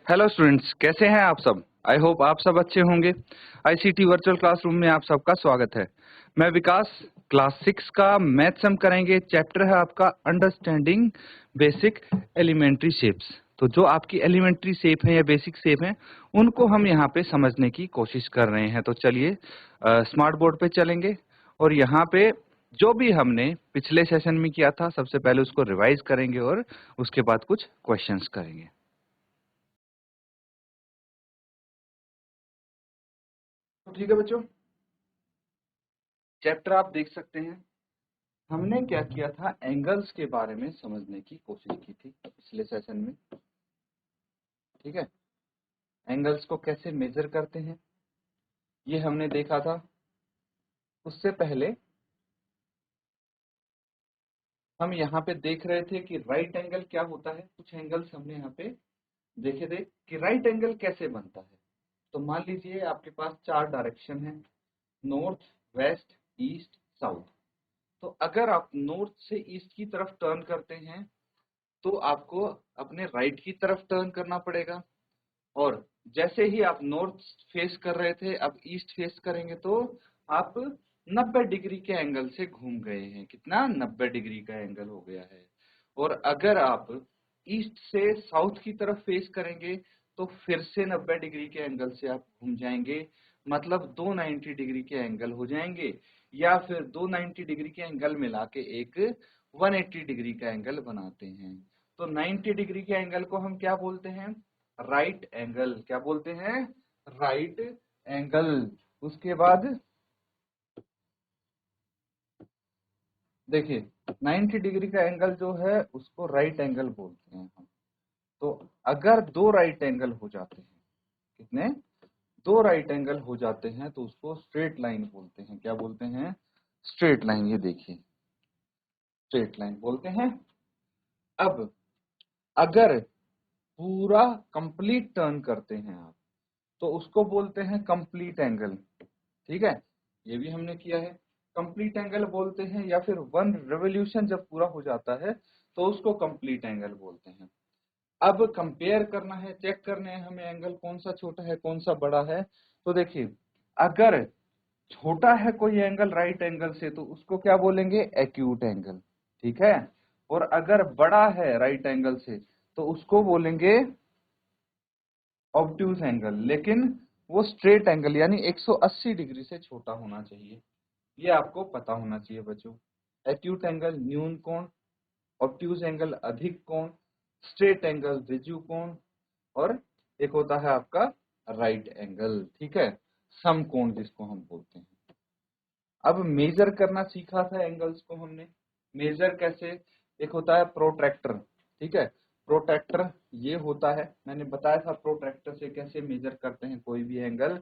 Hello students, कैसे हैं आप सब। आई होप आप सब अच्छे होंगे। आईसीटी वर्चुअल क्लासरूम में आप सबका स्वागत है। मैं विकास, क्लास 6 का मैथ्स हम करेंगे। चैप्टर है आपका अंडरस्टैंडिंग बेसिक एलिमेंट्री शेप्स। तो जो आपकी एलिमेंट्री शेप है या बेसिक शेप है, उनको हम यहाँ पे समझने की कोशिश कर रहे हैं। तो चलिए स्मार्ट बोर्ड पे चलेंगे और यहाँ पे जो भी हमने पिछले सेशन में किया था, सबसे पहले उसको रिवाइज करेंगे और उसके बाद कुछ क्वेश्चंस करेंगे। तो ठीक है बच्चों, चैप्टर आप देख सकते हैं। हमने क्या किया था, एंगल्स के बारे में समझने की कोशिश की थी पिछले सेशन में। ठीक है, एंगल्स को कैसे मेजर करते हैं ये हमने देखा था। उससे पहले हम यहाँ पे देख रहे थे कि राइट एंगल क्या होता है। कुछ एंगल्स हमने यहाँ पे देखे थे कि राइट एंगल कैसे बनता है। तो मान लीजिए आपके पास 4 डायरेक्शन है, नॉर्थ, वेस्ट, ईस्ट, साउथ। तो अगर आप नॉर्थ से ईस्ट की तरफ टर्न करते हैं तो आपको अपने राइट की तरफ टर्न करना पड़ेगा। और जैसे ही आप नॉर्थ फेस कर रहे थे, अब ईस्ट फेस करेंगे तो आप 90 डिग्री के एंगल से घूम गए हैं। कितना? 90 डिग्री का एंगल हो गया है। और अगर आप ईस्ट से साउथ की तरफ फेस करेंगे तो फिर से 90 डिग्री के एंगल से आप घूम जाएंगे। मतलब 290 डिग्री के एंगल हो जाएंगे, या फिर 290 डिग्री के एंगल मिला के एक 180 डिग्री का एंगल बनाते हैं। तो 90 डिग्री के एंगल को हम क्या बोलते हैं? Right angle. क्या बोलते हैं? Right angle. उसके बाद देखिए, 90 डिग्री का एंगल जो है उसको राइट एंगल बोलते हैं हम। तो अगर दो राइट एंगल हो जाते हैं, कितने? दो राइट एंगल हो जाते हैं तो उसको स्ट्रेट लाइन बोलते हैं। क्या बोलते हैं? Straight line. ये देखिए, स्ट्रेट लाइन बोलते हैं। अब अगर पूरा कंप्लीट टर्न करते हैं आप तो उसको बोलते हैं कंप्लीट एंगल। ठीक है, ये भी हमने किया है। कंप्लीट एंगल बोलते हैं, या फिर वन रिवोल्यूशन जब पूरा हो जाता है तो उसको कंप्लीट एंगल बोलते हैं। अब कंपेयर करना है, चेक करने हैं हमें एंगल कौन सा छोटा है कौन सा बड़ा है। तो देखिए, अगर छोटा है कोई एंगल राइट एंगल से तो उसको क्या बोलेंगे? Acute angle. ठीक है, और अगर बड़ा है राइट एंगल से तो उसको बोलेंगे ऑब्ट्यूज एंगल। लेकिन वो स्ट्रेट एंगल यानी 180 डिग्री से छोटा होना चाहिए। ये आपको पता होना चाहिए बच्चों। एक्यूट एंगल न्यून कोण, ऑब्ट्यूज एंगल अधिक कोण, स्ट्रेट एंगल द्विज्यु कोण, और एक होता है आपका राइट एंगल। ठीक है, समकोण जिसको हम बोलते हैं। अब मेजर करना सीखा था एंगल्स को हमने। मेजर कैसे? एक होता है प्रोट्रैक्टर। ठीक है, प्रोट्रैक्टर ये होता है, मैंने बताया था प्रोट्रैक्टर से कैसे मेजर करते हैं कोई भी एंगल।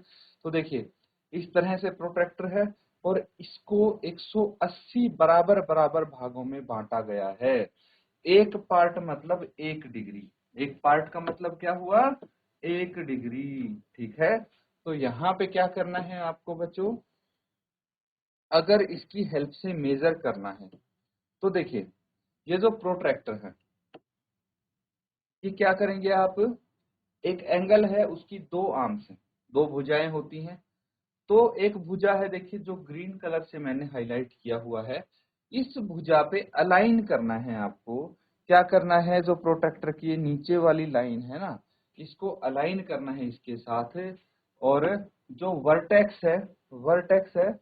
तो देखिए, इस तरह से प्रोट्रैक्टर है और इसको 180 बराबर बराबर भागों में बांटा गया है। एक पार्ट मतलब 1 डिग्री। एक पार्ट का मतलब क्या हुआ? 1 डिग्री। ठीक है, तो यहाँ पे क्या करना है आपको बच्चों? अगर इसकी हेल्प से मेजर करना है तो देखिए, ये जो प्रोट्रैक्टर है ये क्या करेंगे आप? एक एंगल है, उसकी दो आर्म्स हैं, दो भुजाएं होती हैं। तो एक भुजा है, देखिए जो ग्रीन कलर से मैंने हाईलाइट किया हुआ है, इस भुजा पे अलाइन करना है आपको। क्या करना है? जो प्रोट्रैक्टर की ये नीचे वाली लाइन है ना, इसको अलाइन करना है इसके साथ। और जो वर्टेक्स है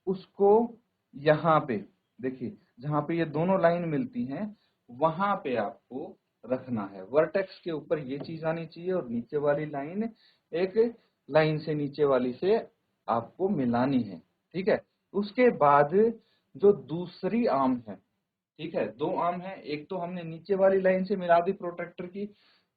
उसको यहाँ पे देखिए, जहाँ पे ये दोनों लाइन मिलती हैं वहां पे आपको रखना है। वर्टेक्स के ऊपर ये चीज आनी चाहिए और नीचे वाली लाइन एक लाइन से नीचे वाली से आपको मिलानी है। ठीक है, उसके बाद जो दूसरी आर्म है, ठीक है, दो आर्म है, एक तो हमने नीचे वाली लाइन से मिला दी प्रोट्रैक्टर की,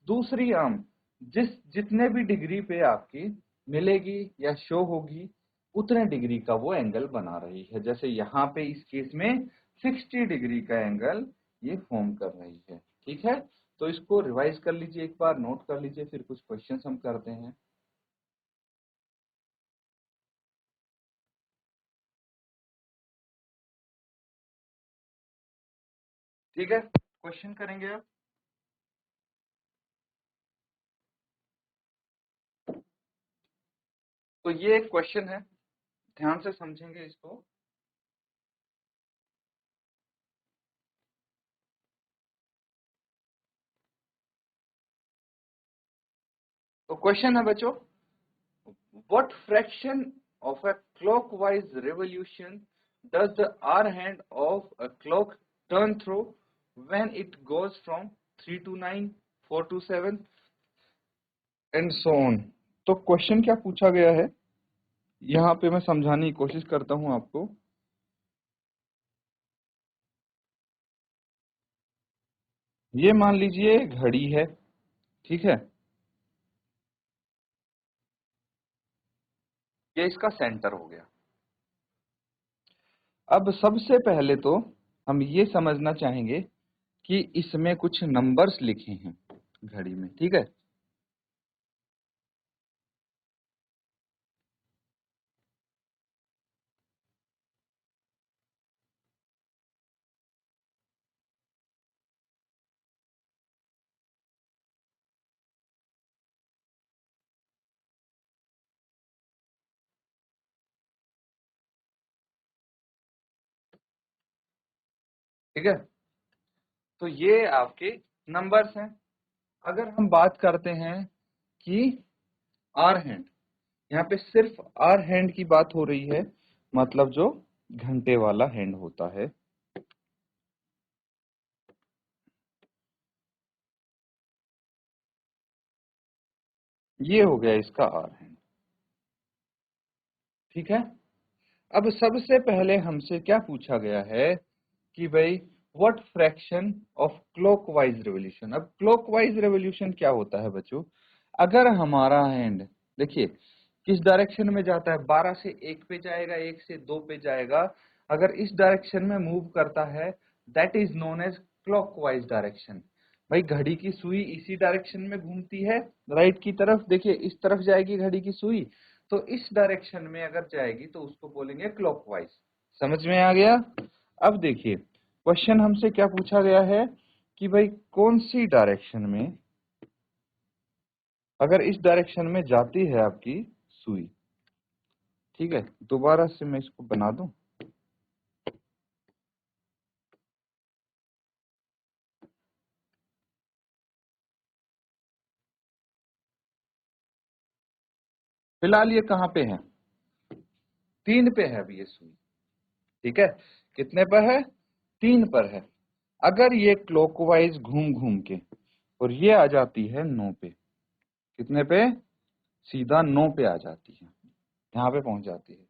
दूसरी आर्म जितने भी डिग्री पे आपकी मिलेगी या शो होगी उतने डिग्री का वो एंगल बना रही है। जैसे यहाँ पे इस केस में 60 डिग्री का एंगल ये फॉर्म कर रही है। ठीक है, तो इसको रिवाइज कर लीजिए, एक बार नोट कर लीजिए, फिर कुछ क्वेश्चंस हम करते हैं। ठीक है, क्वेश्चन करेंगे अब। तो ये एक क्वेश्चन है, ध्यान से समझेंगे इसको। तो क्वेश्चन है बच्चों, what fraction of a clockwise revolution does the R hand of a clock turn through when it goes from 3 to 9, 4 to 7 and so on? तो क्वेश्चन क्या पूछा गया है यहाँ पे मैं समझाने की कोशिश करता हूं आपको। ये मान लीजिए घड़ी है, ठीक है, ये इसका सेंटर हो गया। अब सबसे पहले तो हम ये समझना चाहेंगे कि इसमें कुछ नंबर्स लिखे हैं घड़ी में, ठीक है। ठीक है, तो ये आपके नंबर्स हैं। अगर हम बात करते हैं कि आर हैंड, यहाँ पे सिर्फ आर हैंड की बात हो रही है, मतलब जो घंटे वाला हैंड होता है। ये हो गया इसका आर हैंड, ठीक है। अब सबसे पहले हमसे क्या पूछा गया है कि भाई what fraction of clockwise revolution. अब क्लॉकवाइज रेवोल्यूशन क्या होता है बच्चों, अगर हमारा हैंड देखिए किस डायरेक्शन में जाता है, 12 से 1 पे जाएगा, 1 से 2 पे जाएगा, अगर इस डायरेक्शन में मूव करता है that is known as clockwise direction. भाई घड़ी की सुई इसी डायरेक्शन में घूमती है, राइट की तरफ, देखिए इस तरफ जाएगी घड़ी की सुई, तो इस डायरेक्शन में अगर जाएगी तो उसको बोलेंगे क्लॉकवाइज। समझ में आ गया। अब देखिए क्वेश्चन हमसे क्या पूछा गया है कि भाई कौन सी डायरेक्शन में, अगर इस डायरेक्शन में जाती है आपकी सुई, ठीक है, दोबारा से मैं इसको बना दूं। फिलहाल ये कहाँ पे है, 3 पे है अभी ये सुई, ठीक है। कितने पर है, 3 पर है। अगर ये क्लॉकवाइज घूम घूम के और ये आ जाती है 9 पे, कितने पे, सीधा 9 पे आ जाती है, यहाँ पे पहुंच जाती है,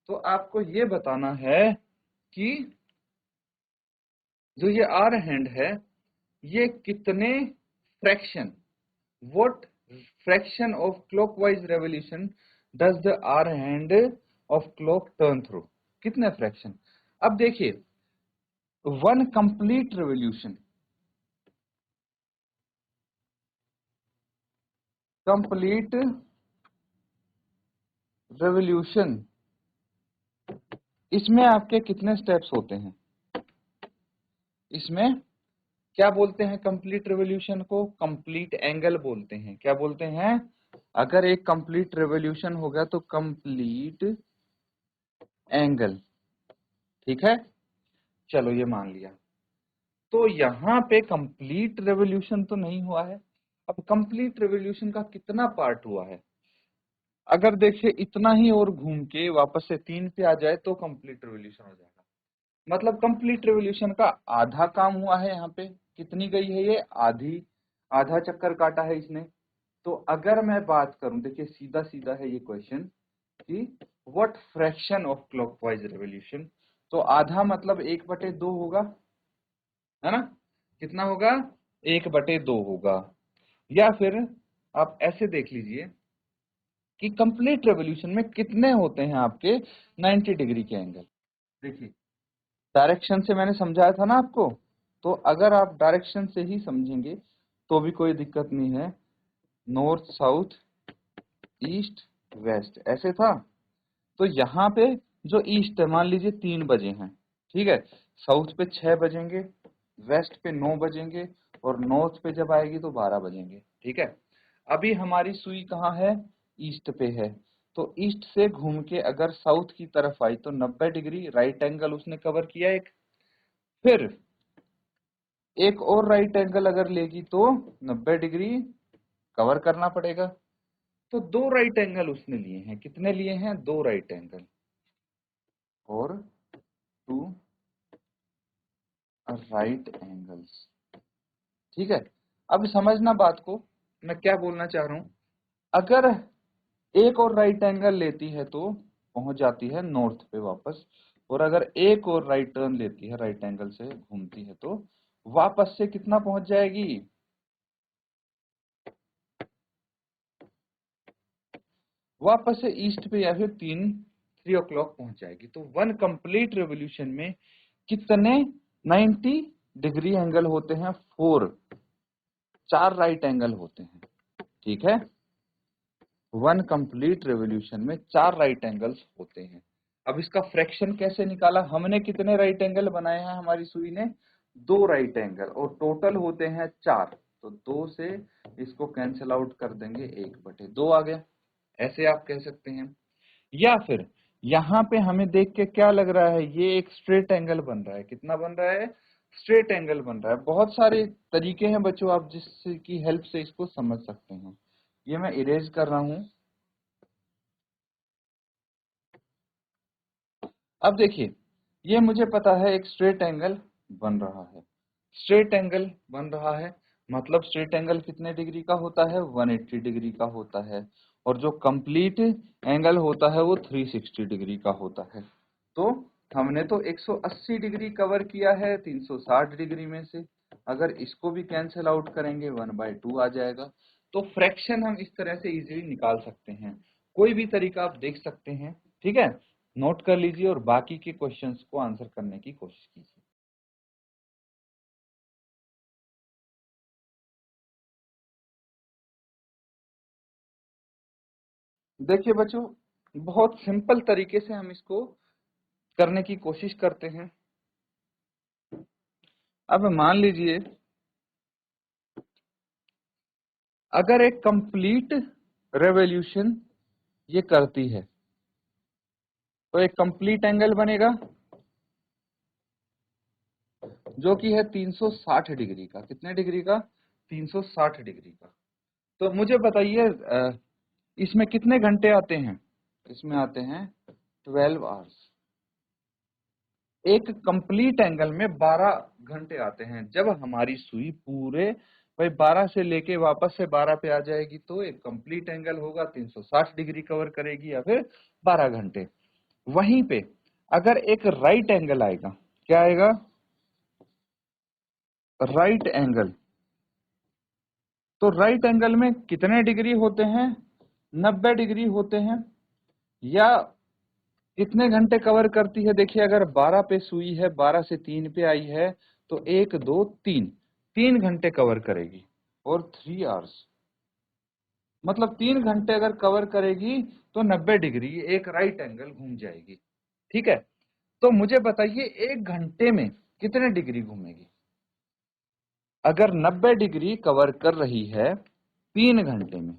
तो आपको ये बताना है कि जो ये आर हैंड है ये कितने fraction, what fraction of clockwise revolution does the hour hand of clock turn through, कितने फ्रैक्शन। अब देखिए one complete revolution, complete revolution, इसमें आपके कितने स्टेप्स होते हैं, इसमें क्या बोलते हैं कंप्लीट रेवोल्यूशन को, कंप्लीट एंगल बोलते हैं। क्या बोलते हैं, अगर एक कंप्लीट रेवोल्यूशन हो गया तो कंप्लीट एंगल, ठीक है। चलो ये मान लिया, तो यहाँ पे कंप्लीट रेवोल्यूशन तो नहीं हुआ है। अब कंप्लीट रेवोल्यूशन का कितना पार्ट हुआ है, अगर देखिए इतना ही और घूम के वापस से 3 पे आ जाए तो कंप्लीट रेवोल्यूशन हो जाएगा। मतलब कंप्लीट रेवोल्यूशन का आधा काम हुआ है। यहाँ पे कितनी गई है ये, आधी, आधा चक्कर काटा है इसने। तो अगर मैं बात करूं, देखिए सीधा सीधा है ये क्वेश्चन कि what fraction of clockwise revolution, तो आधा मतलब 1/2 होगा, है ना। कितना होगा, 1/2 होगा। या फिर आप ऐसे देख लीजिए कि कंप्लीट रेवोल्यूशन में कितने होते हैं आपके 90 डिग्री के एंगल। देखिए डायरेक्शन से मैंने समझाया था ना आपको, तो अगर आप डायरेक्शन से ही समझेंगे तो भी कोई दिक्कत नहीं है, नॉर्थ साउथ ईस्ट वेस्ट ऐसे था। तो यहाँ पे जो ईस्ट है मान लीजिए 3 बजे हैं, ठीक है, साउथ पे 6 बजेंगे, वेस्ट पे 9 बजेंगे और नॉर्थ पे जब आएगी तो 12 बजेंगे, ठीक है। अभी हमारी सुई कहाँ है, ईस्ट पे है, तो ईस्ट से घूम के अगर साउथ की तरफ आई तो 90 डिग्री राइट एंगल उसने कवर किया एक। फिर एक और राइट एंगल अगर लेगी तो 90 डिग्री कवर करना पड़ेगा। तो दो राइट एंगल उसने लिए हैं। कितने लिए हैं? दो राइट एंगल और टू राइट एंगल्स। ठीक है, अब समझना बात को, मैं क्या बोलना चाह रहा हूं। अगर एक और राइट एंगल लेती है तो पहुंच जाती है नॉर्थ पे वापस, और अगर एक और राइट टर्न लेती है, राइट एंगल से घूमती है, तो वापस से कितना पहुंच जाएगी? वापस से ईस्ट पे या फिर 3 o'clock पहुंच जाएगी। तो वन कंप्लीट रेवोल्यूशन में कितने 90 डिग्री एंगल होते हैं? 4 राइट एंगल होते हैं। ठीक है, वन कंप्लीट रेवोल्यूशन में 4 राइट एंगल्स होते हैं। अब इसका फ्रैक्शन कैसे निकाला? हमने कितने राइट एंगल बनाए हैं? हमारी सुई ने 2 राइट एंगल, और टोटल होते हैं 4। तो 2 से इसको कैंसिल आउट कर देंगे, 1/2 आ गया। ऐसे आप कह सकते हैं। या फिर यहाँ पे हमें देख के क्या लग रहा है? ये एक स्ट्रेट एंगल बन रहा है। कितना बन रहा है? स्ट्रेट एंगल बन रहा है। बहुत सारे तरीके हैं बच्चों, आप जिसकी हेल्प से इसको समझ सकते हैं। ये मैं इरेज कर रहा हूं। अब देखिए, ये मुझे पता है एक स्ट्रेट एंगल बन रहा है। स्ट्रेट एंगल बन रहा है मतलब स्ट्रेट एंगल कितने डिग्री का होता है? 180 डिग्री का होता है। और जो कंप्लीट एंगल होता है वो 360 डिग्री का होता है। तो हमने तो 180 डिग्री कवर किया है 360 डिग्री में से। अगर इसको भी कैंसिल आउट करेंगे 1/2 आ जाएगा। तो फ्रैक्शन हम इस तरह से इजीली निकाल सकते हैं। कोई भी तरीका आप देख सकते हैं। ठीक है, नोट कर लीजिए और बाकी के क्वेश्चंस को आंसर करने की कोशिश कीजिए। देखिए बच्चों, बहुत सिंपल तरीके से हम इसको करने की कोशिश करते हैं। अब मान लीजिए, अगर एक कंप्लीट रेवोल्यूशन ये करती है तो एक कंप्लीट एंगल बनेगा जो कि है 360 डिग्री का। कितने डिग्री का? 360 डिग्री का। तो मुझे बताइए, इसमें कितने घंटे आते हैं? इसमें आते हैं 12 आवर्स। एक कंप्लीट एंगल में 12 घंटे आते हैं। जब हमारी सुई पूरे भाई 12 से लेके वापस से 12 पे आ जाएगी तो एक कंप्लीट एंगल होगा, 360 डिग्री कवर करेगी या फिर 12 घंटे। वहीं पे अगर एक राइट एंगल आएगा, क्या आएगा? Right angle. तो राइट एंगल में कितने डिग्री होते हैं? 90 डिग्री होते हैं। या कितने घंटे कवर करती है? देखिए, अगर 12 पे सुई है, 12 से 3 पे आई है, तो 1 2 3, 3 घंटे कवर करेगी। और 3 आवर्स मतलब 3 घंटे अगर कवर करेगी तो 90 डिग्री एक राइट एंगल घूम जाएगी। ठीक है, तो मुझे बताइए 1 घंटे में कितने डिग्री घूमेगी? अगर 90 डिग्री कवर कर रही है 3 घंटे में,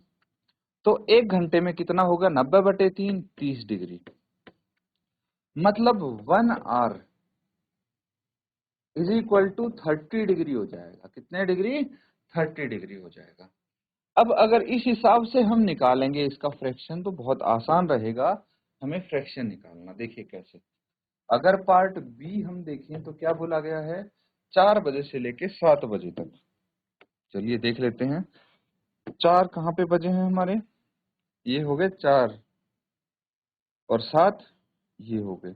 तो 1 घंटे में कितना होगा? 90/3, 30 डिग्री। मतलब 1 hour is equal to 30 degree हो जाएगा। कितने डिग्री? 30 डिग्री हो जाएगा। अब अगर इस हिसाब से हम निकालेंगे इसका फ्रैक्शन तो बहुत आसान रहेगा हमें फ्रैक्शन निकालना। देखिए कैसे। अगर पार्ट बी हम देखें तो क्या बोला गया है? 4 बजे से लेके 7 बजे तक। चलिए देख लेते हैं। 4 कहाँ पे बजे हैं हमारे? ये हो गए 4 और 7 ये हो गए।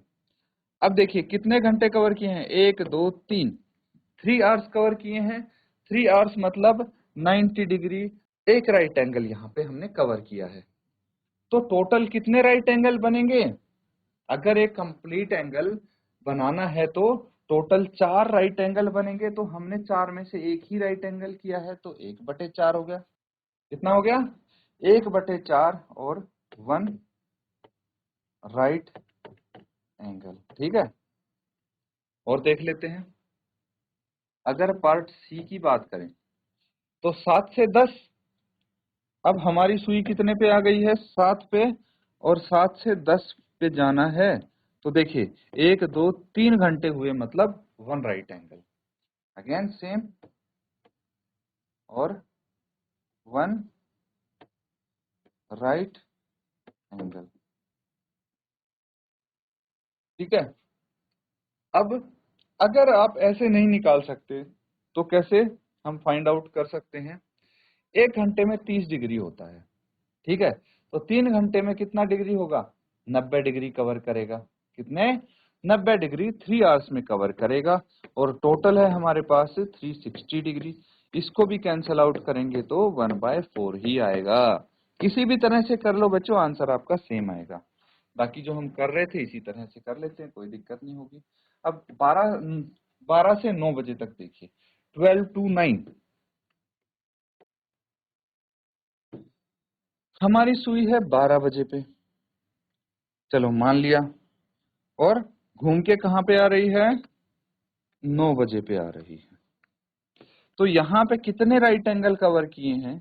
अब देखिए कितने घंटे कवर किए हैं? 1 2 3, 3 आवर्स कवर किए हैं। 3 आवर्स मतलब 90 डिग्री एक राइट एंगल यहाँ पे हमने कवर किया है। तो टोटल कितने राइट एंगल बनेंगे? अगर एक कंप्लीट एंगल बनाना है तो टोटल 4 राइट एंगल बनेंगे। तो हमने 4 में से एक ही राइट एंगल किया है तो 1/4 हो गया। कितना हो गया? 1/4 और 1 राइट एंगल। ठीक है, और देख लेते हैं। अगर पार्ट सी की बात करें तो 7 से 10। अब हमारी सुई कितने पे आ गई है? 7 पे। और 7 से 10 पे जाना है, तो देखिए 1 2 3 घंटे हुए, मतलब 1 राइट एंगल, अगेन सेम, और 1 राइट एंगल। ठीक है। अब अगर आप ऐसे नहीं निकाल सकते तो कैसे हम फाइंड आउट कर सकते हैं? 1 घंटे में 30 डिग्री होता है, ठीक है, तो 3 घंटे में कितना डिग्री होगा? 90 डिग्री कवर करेगा। कितने? 90 डिग्री 3 आवर्स में कवर करेगा, और टोटल है हमारे पास 360 डिग्री। इसको भी कैंसल आउट करेंगे तो 1/4 ही आएगा। किसी भी तरह से कर लो बच्चों, आंसर आपका सेम आएगा। बाकी जो हम कर रहे थे इसी तरह से कर लेते हैं, कोई दिक्कत नहीं होगी। अब 12 से 9 बजे तक देखिए, 12 to 9 हमारी सुई है 12 बजे पे, चलो मान लिया, और घूम के कहां पे आ रही है? 9 बजे पे आ रही है। तो यहाँ पे कितने राइट एंगल कवर किए हैं?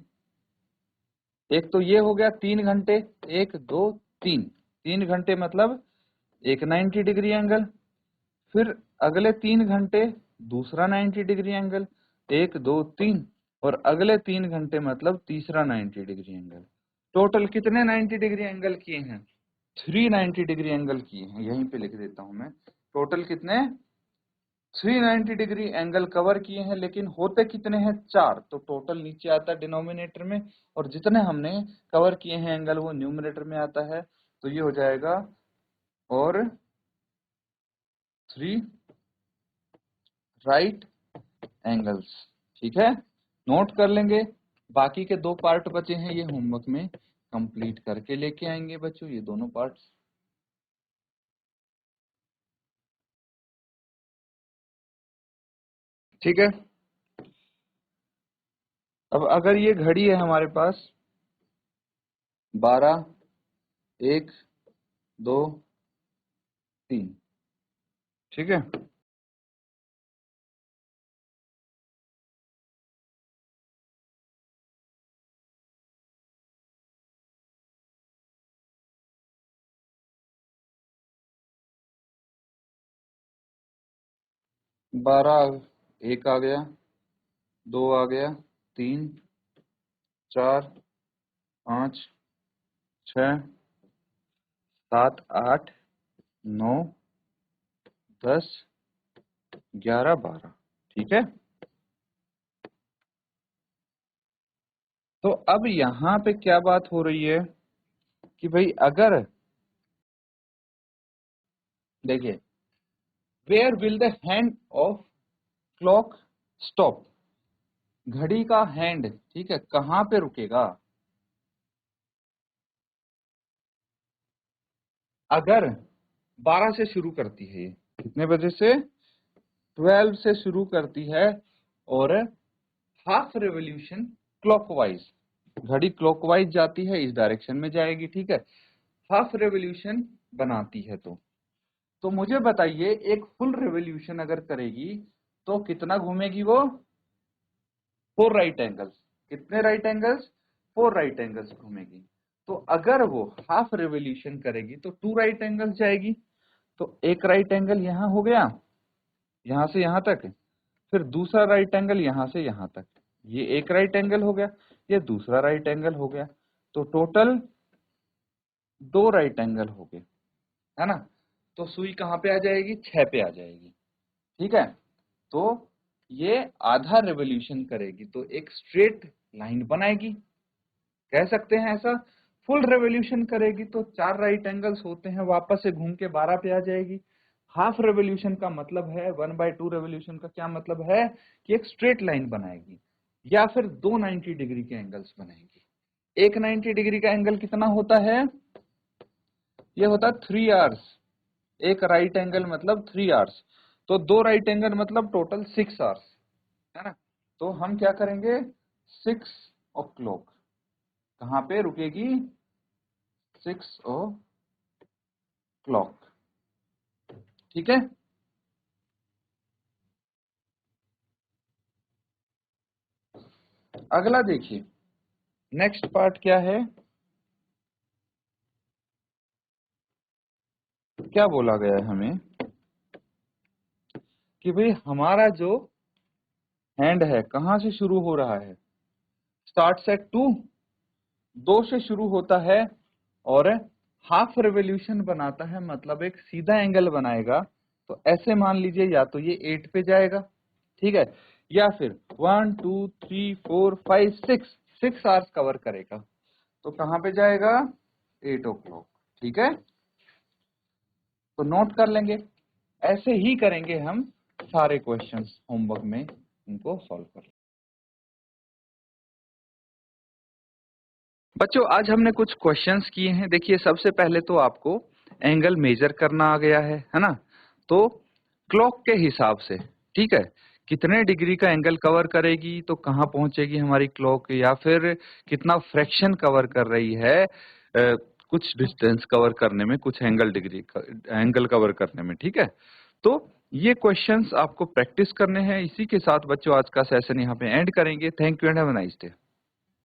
एक तो ये हो गया 3 घंटे, 1 2 3, 3 घंटे मतलब एक 90 डिग्री एंगल, फिर अगले 3 घंटे दूसरा 90 डिग्री एंगल, 1 2 3, और अगले 3 घंटे मतलब तीसरा 90 डिग्री एंगल। टोटल कितने 90 डिग्री एंगल किए हैं? 390 डिग्री एंगल किए हैं, यहीं पे लिख देता हूं मैं। टोटल कितने? 390 डिग्री एंगल कवर किए हैं, लेकिन होते कितने हैं? 4, तो टोटल नीचे आता है डिनोमिनेटर में, और जितने हमने कवर किए हैं एंगल वो न्यूमरेटर में आता है, तो ये हो जाएगा और 3 राइट एंगल्स। ठीक है, नोट कर लेंगे। बाकी के 2 पार्ट बचे हैं, ये होमवर्क में कंप्लीट करके लेके आएंगे बच्चों, ये दोनों पार्ट्स। ठीक है। अब अगर ये घड़ी है हमारे पास 12 1 2 3, ठीक है, 12 1 आ गया, 2 आ गया, 3 4 5 6 7 8 9 10 11 12, ठीक है। तो अब यहाँ पे क्या बात हो रही है कि भाई अगर देखिए, where will the hand of clock stop, घड़ी का हैंड, ठीक है, कहाँ पे रुकेगा? अगर 12 से शुरू करती है, ये कितने बजे से? 12 से शुरू करती है, और हाफ रेवोल्यूशन क्लॉकवाइज, घड़ी क्लॉकवाइज जाती है, इस डायरेक्शन में जाएगी, ठीक है, हाफ रेवोल्यूशन बनाती है। तो मुझे बताइए, एक फुल रेवोल्यूशन अगर करेगी तो कितना घूमेगी वो? 4 राइट एंगल्स। कितने राइट एंगल्स? 4 राइट एंगल्स घूमेगी। तो अगर वो हाफ रेवोल्यूशन करेगी तो 2 राइट एंगल्स जाएगी, तो एक राइट एंगल यहाँ हो गया, यहाँ से यहाँ तक, फिर दूसरा राइट एंगल यहाँ से यहाँ तक, ये एक राइट एंगल हो गया, ये दूसरा राइट एंगल हो गया, तो टोटल 2 राइट एंगल हो गए, है ना। तो सुई कहाँ पे आ जाएगी? 6 पे आ जाएगी, ठीक है। तो ये आधा रेवोल्यूशन करेगी तो एक स्ट्रेट लाइन बनाएगी, कह सकते हैं ऐसा। फुल रेवोल्यूशन करेगी तो 4 राइट एंगल्स होते हैं, वापस से घूम के 12 पे आ जाएगी। हाफ रेवोल्यूशन का मतलब है 1/2 रेवोल्यूशन का क्या मतलब है कि एक स्ट्रेट लाइन बनाएगी, या फिर 2 90 डिग्री के एंगल्स बनाएगी। एक 90 डिग्री का एंगल कितना होता है? ये होता है 3 आवर्स। एक राइट एंगल मतलब 3 आवर्स, तो 2 राइट एंगल मतलब टोटल 6 आवर्स, है ना। तो हम क्या करेंगे? 6 ओ क्लॉक कहाँ पे रुकेगी? 6 ओ क्लॉक, ठीक है। अगला देखिए, नेक्स्ट पार्ट क्या है? क्या बोला गया है हमें कि भाई हमारा जो हैंड है कहां से शुरू हो रहा है, स्टार्ट एट 2 से शुरू होता है और हाफ रेवोल्यूशन बनाता है, मतलब एक सीधा एंगल बनाएगा। तो ऐसे मान लीजिए या तो ये 8 पे जाएगा, ठीक है, या फिर 1 2 3 4 5 6 आवर्स कवर करेगा। तो कहां पे जाएगा, 8 o'clock, ठीक है। तो नोट कर लेंगे, ऐसे ही करेंगे हम सारे क्वेश्चंस होमवर्क में, उनको सॉल्व कर लेंगे। बच्चों आज हमने कुछ क्वेश्चंस किए हैं। देखिए सबसे पहले तो आपको एंगल मेजर करना आ गया है ना। तो क्लॉक के हिसाब से, ठीक है, कितने डिग्री का एंगल कवर करेगी तो कहाँ पहुंचेगी हमारी क्लॉक, या फिर कितना फ्रैक्शन कवर कर रही है कुछ डिस्टेंस कवर करने में, कुछ एंगल कवर करने में, ठीक है। तो ये क्वेश्चंस आपको प्रैक्टिस करने हैं। इसी के साथ बच्चों आज का सेशन यहाँ पे एंड करेंगे। Thank you and have a nice day.